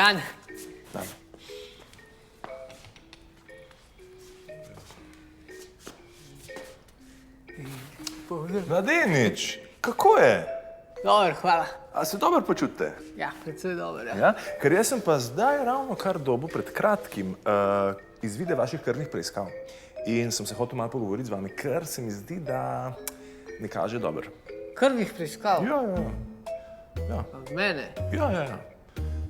dan. Dan. Mladenič, kako je? Dober, hvala. A se dobro počutite? Ja, predvsej dober, ja. Ja? Ker jaz sem pa zdaj ravno kar dobil pred kratkim izvide vaših krvnih preiskav. In sem se hotel malo pogovoriti z vami, ker se mi zdi, da ne kaže dobro. Krvnih preiskav. Ja. Od mene. Ja.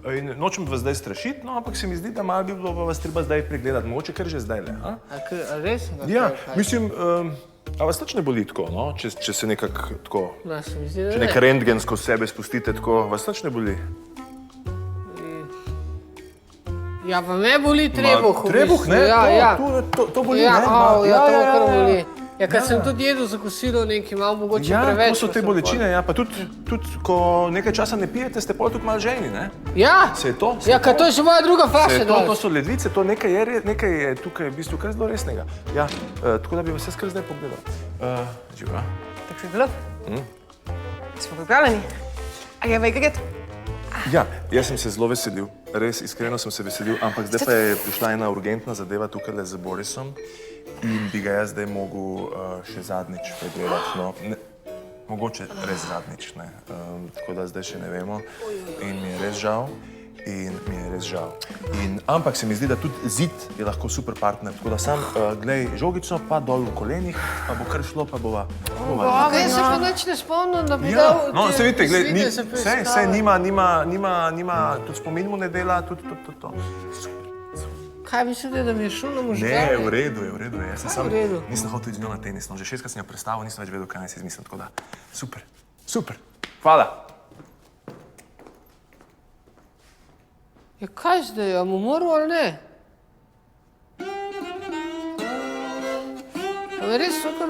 In nočem vas zdaj strašiti, no, ampak se mi zdi, da malo bi bilo vas treba zdaj pregledati, mogoče kar že zdaj le. A res? Ja, mislim, a vas nič ne boli tako, no? Če se nekako tako, No, se mi zdi, da če nekaj rentgensko sebe spustite tako, vas nič ne boli? Ja, pa me boli trebuh. v Trebuh, bistvu. ne? Ja, To boli, ja, ne? ja, to me kar boli. Ja, ker sem tudi jedel za kosilo nekaj, malo mogoče Ja, preveč. to so te bolečine, ja, pa tudi, ko nekaj časa ne pijete, ste pol tudi malo žejni, ne? Ja, Se je to? ja, ker to je še moja druga Se faša. je to so ledvice, to nekaj je tukaj v bistvu kar zelo resnega. Ja, tako da bi vas jaz kar zdaj pogledal. Živa. Tak se je bilo? Smo pripravljeni? A je vajgaget? Ja, jaz sem se zelo veselil, res iskreno sem se veselil, ampak zdaj pa je prišla ena urgentna zadeva tukaj z Borisom in bi ga jaz zdaj mogel še zadnjič pregledati, no, mogoče res zadnjič, ne, tako da zdaj še ne vemo in mi je res žal. Ampak se mi zdi, da tudi zid je lahko super partner, tako da sam glej žogico, pa dol v kolenih, pa bo kar šlo, pa bova. Jaz se pa nič ne spomnim, da bi Ja, dal no, se vidite, gled, izvide za preiskave. saj nima, tudi spomin mu ne dela, tudi to. Kaj mislite, da mi je šlo na Ne, možgane? v redu je. Jaz sem Kaj sam, v redu? nisem hotel iti z njo na tenis, no, že 6-krat sem jo predstavil, nisem več vedel, kaj naj si izmislim, tako da, super, hvala. Ja, kaj zdaj, a mu moral ali ne? A me res so kar...